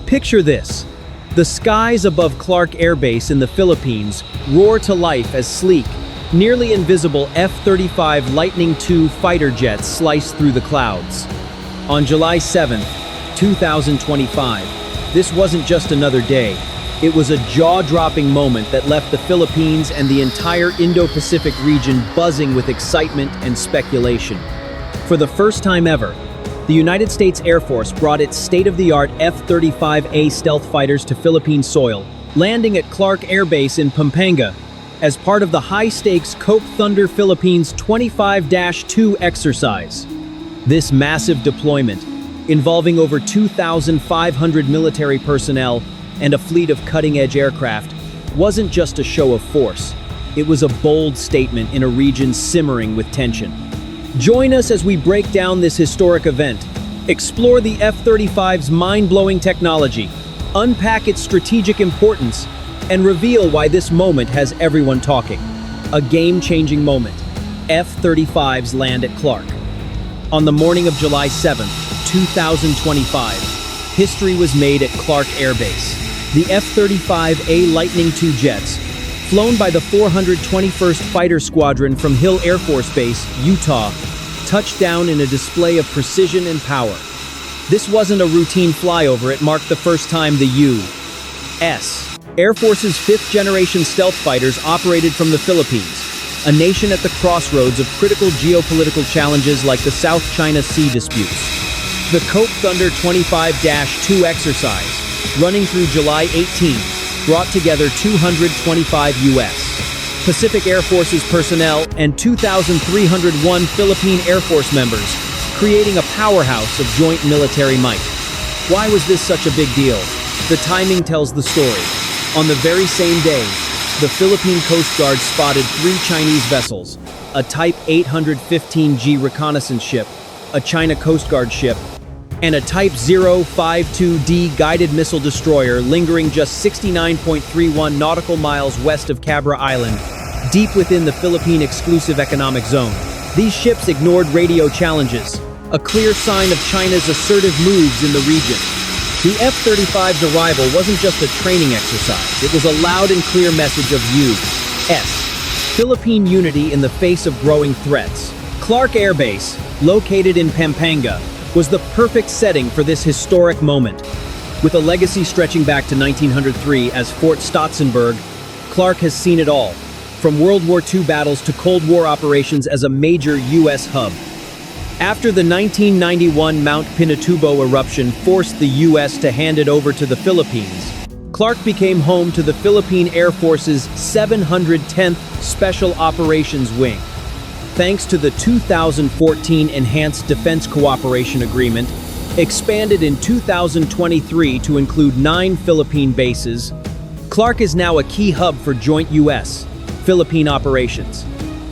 Picture this. The skies above Clark Air Base in the Philippines roar to life as sleek, nearly invisible F-35 Lightning II fighter jets slice through the clouds. On July 7, 2025, this wasn't just another day. It was a jaw-dropping moment that left the Philippines and the entire Indo-Pacific region buzzing with excitement and speculation. For the first time ever, the United States Air Force brought its state-of-the-art F-35A stealth fighters to Philippine soil, landing at Clark Air Base in Pampanga as part of the high-stakes Cope Thunder Philippines 25-2 exercise. This massive deployment, involving over 2,500 military personnel and a fleet of cutting-edge aircraft, wasn't just a show of force. It was a bold statement in a region simmering with tension. Join us as we break down this historic event, explore the F-35's mind-blowing technology, unpack its strategic importance, and reveal why this moment has everyone talking. A game-changing moment. F-35s land at Clark. On the morning of July 7, 2025, history was made at Clark Air Base. The F-35A Lightning II jets, flown by the 421st Fighter Squadron from Hill Air Force Base, Utah, touched down in a display of precision and power. This wasn't a routine flyover, it marked the first time the U.S. Air Force's fifth-generation stealth fighters operated from the Philippines, a nation at the crossroads of critical geopolitical challenges like the South China Sea disputes. The Cope Thunder 25-2 exercise, running through July 18, brought together 225 U.S.-Pacific Air Force's personnel and 2,301 Philippine Air Force members, creating a powerhouse of joint military might. Why was this such a big deal? The timing tells the story. On the very same day, the Philippine Coast Guard spotted 3 Chinese vessels, a Type 815G reconnaissance ship, a China Coast Guard ship, and a Type 052D guided missile destroyer lingering just 69.31 nautical miles west of Cabra Island, deep within the Philippine Exclusive Economic Zone. These ships ignored radio challenges, a clear sign of China's assertive moves in the region. The F-35's arrival wasn't just a training exercise, it was a loud and clear message of U.S. Philippine unity in the face of growing threats. Clark Air Base, located in Pampanga, was the perfect setting for this historic moment. With a legacy stretching back to 1903 as Fort Stotzenberg, Clark has seen it all, from World War II battles to Cold War operations as a major U.S. hub. After the 1991 Mount Pinatubo eruption forced the U.S. to hand it over to the Philippines, Clark became home to the Philippine Air Force's 710th Special Operations Wing. Thanks to the 2014 Enhanced Defense Cooperation Agreement, expanded in 2023 to include 9 Philippine bases, Clark is now a key hub for joint U.S.-Philippine operations.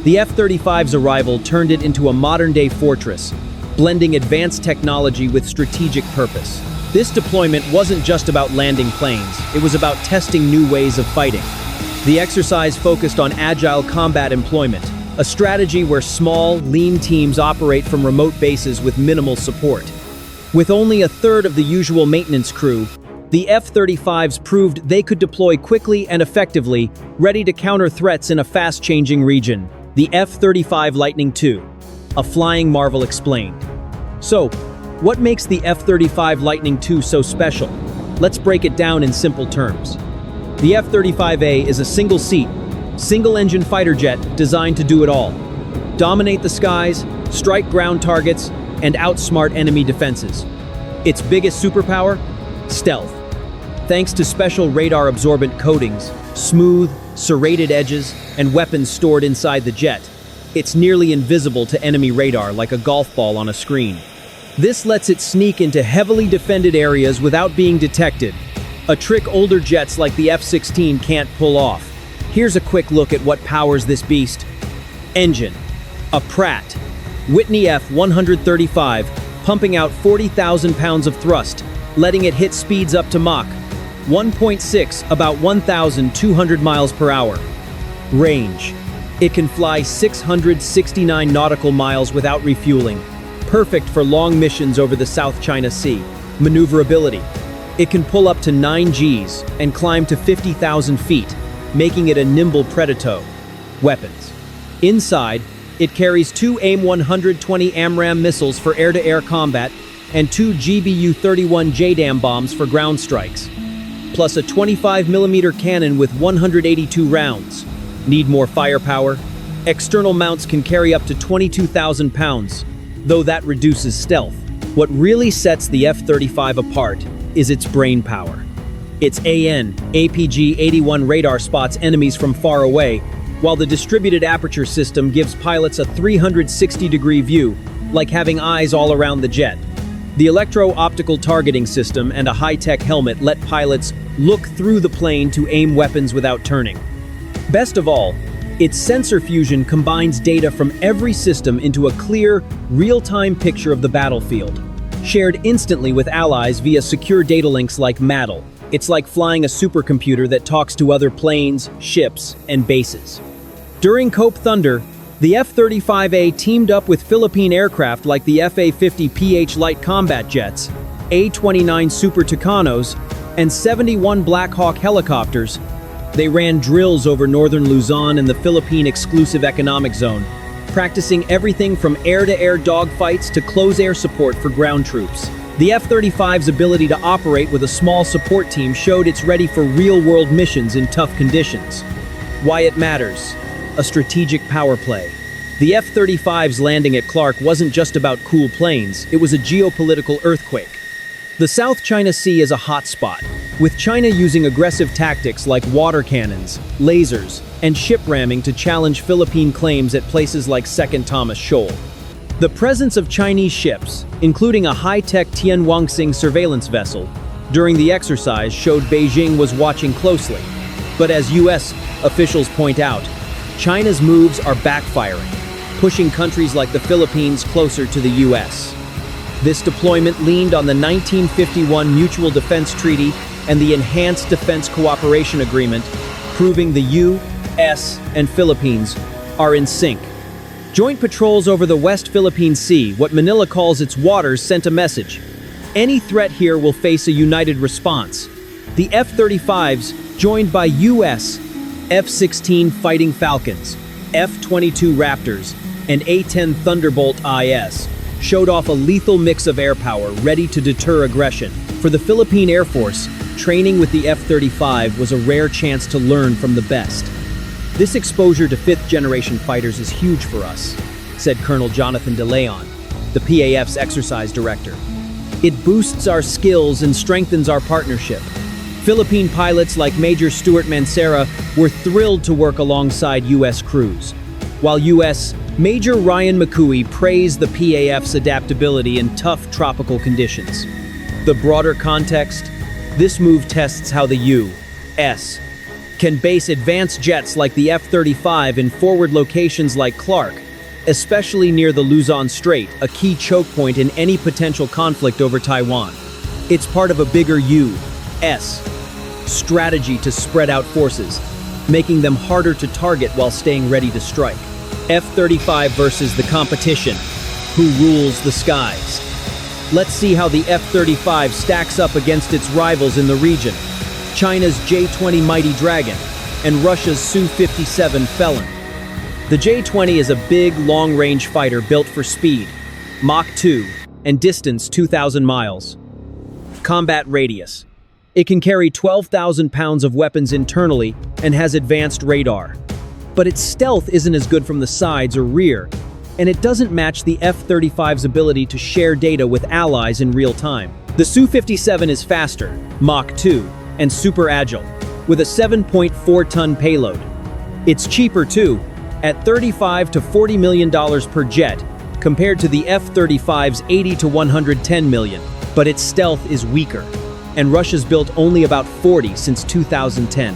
The F-35's arrival turned it into a modern-day fortress, blending advanced technology with strategic purpose. This deployment wasn't just about landing planes, it was about testing new ways of fighting. The exercise focused on agile combat employment, a strategy where small, lean teams operate from remote bases with minimal support. With only a third of the usual maintenance crew, the F-35s proved they could deploy quickly and effectively, ready to counter threats in a fast-changing region. The F-35 Lightning II, a flying marvel explained. So, what makes the F-35 Lightning II so special? Let's break it down in simple terms. The F-35A is a single-seat, single-engine fighter jet designed to do it all. Dominate the skies, strike ground targets, and outsmart enemy defenses. Its biggest superpower? Stealth. Thanks to special radar-absorbent coatings, smooth, serrated edges, and weapons stored inside the jet, it's nearly invisible to enemy radar like a golf ball on a screen. This lets it sneak into heavily defended areas without being detected, a trick older jets like the F-16 can't pull off. Here's a quick look at what powers this beast. Engine. A Pratt Whitney F-135, pumping out 40,000 pounds of thrust, letting it hit speeds up to Mach 1.6, about 1,200 miles per hour. Range. It can fly 669 nautical miles without refueling, perfect for long missions over the South China Sea. Maneuverability. It can pull up to 9 Gs and climb to 50,000 feet, making it a nimble predator. Weapons. Inside, it carries 2 AIM-120 AMRAAM missiles for air-to-air combat and 2 GBU-31 JDAM bombs for ground strikes, plus a 25mm cannon with 182 rounds. Need more firepower? External mounts can carry up to 22,000 pounds, though that reduces stealth. What really sets the F-35 apart is its brain power. Its APG-81 radar spots enemies from far away, while the distributed aperture system gives pilots a 360-degree view, like having eyes all around the jet. The electro-optical targeting system and a high-tech helmet let pilots look through the plane to aim weapons without turning. Best of all, its sensor fusion combines data from every system into a clear, real-time picture of the battlefield, shared instantly with allies via secure data links like MADL. It's like flying a supercomputer that talks to other planes, ships, and bases. During Cope Thunder, the F-35A teamed up with Philippine aircraft like the FA-50PH light combat jets, A-29 Super Tucanos, and 71 Black Hawk helicopters. They ran drills over northern Luzon and the Philippine Exclusive Economic Zone, practicing everything from air-to-air dogfights to close air support for ground troops. The F-35's ability to operate with a small support team showed it's ready for real-world missions in tough conditions. Why it matters: a strategic power play. The F-35's landing at Clark wasn't just about cool planes, it was a geopolitical earthquake. The South China Sea is a hot spot, with China using aggressive tactics like water cannons, lasers, and ship ramming to challenge Philippine claims at places like Second Thomas Shoal. The presence of Chinese ships, including a high-tech Tianwangsing surveillance vessel, during the exercise showed Beijing was watching closely. But as US officials point out, China's moves are backfiring, pushing countries like the Philippines closer to the US. This deployment leaned on the 1951 Mutual Defense Treaty and the Enhanced Defense Cooperation Agreement, proving the US and Philippines are in sync. Joint patrols over the West Philippine Sea, what Manila calls its waters, sent a message. Any threat here will face a united response. The F-35s, joined by US F-16 Fighting Falcons, F-22 Raptors, and A-10 Thunderbolt IS, showed off a lethal mix of air power ready to deter aggression. For the Philippine Air Force, training with the F-35 was a rare chance to learn from the best. This exposure to fifth-generation fighters is huge for us, said Colonel Jonathan De Leon, the PAF's exercise director. It boosts our skills and strengthens our partnership. Philippine pilots like Major Stuart Mancera were thrilled to work alongside U.S. crews, while U.S. Major Ryan McCooey praised the PAF's adaptability in tough tropical conditions. The broader context: this move tests how the U.S. can base advanced jets like the F-35 in forward locations like Clark, especially near the Luzon Strait, a key choke point in any potential conflict over Taiwan. It's part of a bigger U.S. strategy to spread out forces, making them harder to target while staying ready to strike. F-35 versus the competition. Who rules the skies? Let's see how the F-35 stacks up against its rivals in the region: China's J-20 Mighty Dragon and Russia's Su-57 Felon. The J-20 is a big, long-range fighter built for speed, Mach 2, and distance 2,000 miles. Combat radius: it can carry 12,000 pounds of weapons internally and has advanced radar. But its stealth isn't as good from the sides or rear, and it doesn't match the F-35's ability to share data with allies in real time. The Su-57 is faster, Mach 2, and super agile, with a 7.4-ton payload. It's cheaper too, at $35 to $40 million per jet, compared to the F-35's $80 to $110 million. But its stealth is weaker, and Russia's built only about 40 since 2010.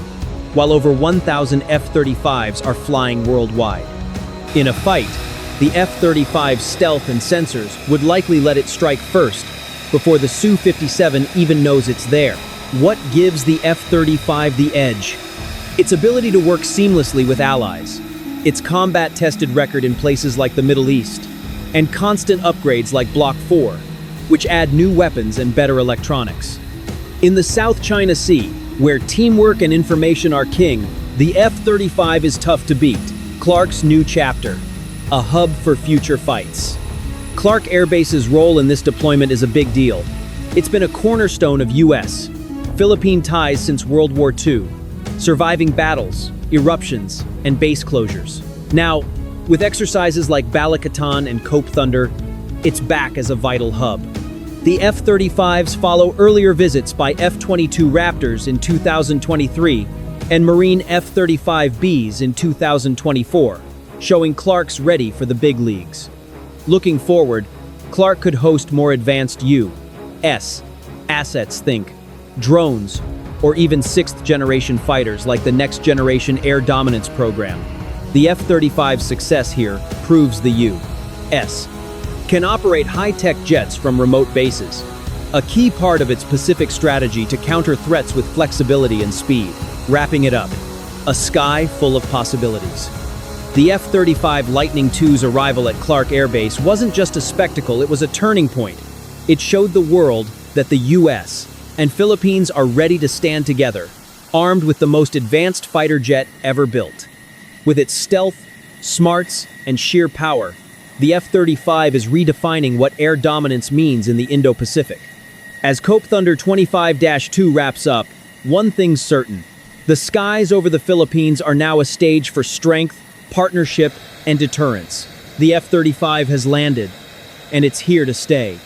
While over 1,000 F-35s are flying worldwide. In a fight, the F-35's stealth and sensors would likely let it strike first, before the Su-57 even knows it's there. What gives the F-35 the edge? Its ability to work seamlessly with allies, its combat-tested record in places like the Middle East, and constant upgrades like Block 4, which add new weapons and better electronics. In the South China Sea, where teamwork and information are king, the F-35 is tough to beat. Clark's new chapter, a hub for future fights. Clark Air Base's role in this deployment is a big deal. It's been a cornerstone of US-Philippine ties since World War II, surviving battles, eruptions, and base closures. Now, with exercises like Balikatan and Cope Thunder, it's back as a vital hub. The F-35s follow earlier visits by F-22 Raptors in 2023 and Marine F-35Bs in 2024, showing Clark's ready for the big leagues. Looking forward, Clark could host more advanced U.S. assets, think drones, or even sixth-generation fighters like the Next Generation Air Dominance program. The F-35's success here proves the U.S. can operate high-tech jets from remote bases, a key part of its Pacific strategy to counter threats with flexibility and speed. Wrapping it up, a sky full of possibilities. The F-35 Lightning II's arrival at Clark Air Base wasn't just a spectacle, it was a turning point. It showed the world that the US and Philippines are ready to stand together, armed with the most advanced fighter jet ever built. With its stealth, smarts, and sheer power, the F-35 is redefining what air dominance means in the Indo-Pacific. As Cope Thunder 25-2 wraps up, one thing's certain. The skies over the Philippines are now a stage for strength, partnership, and deterrence. The F-35 has landed, and it's here to stay.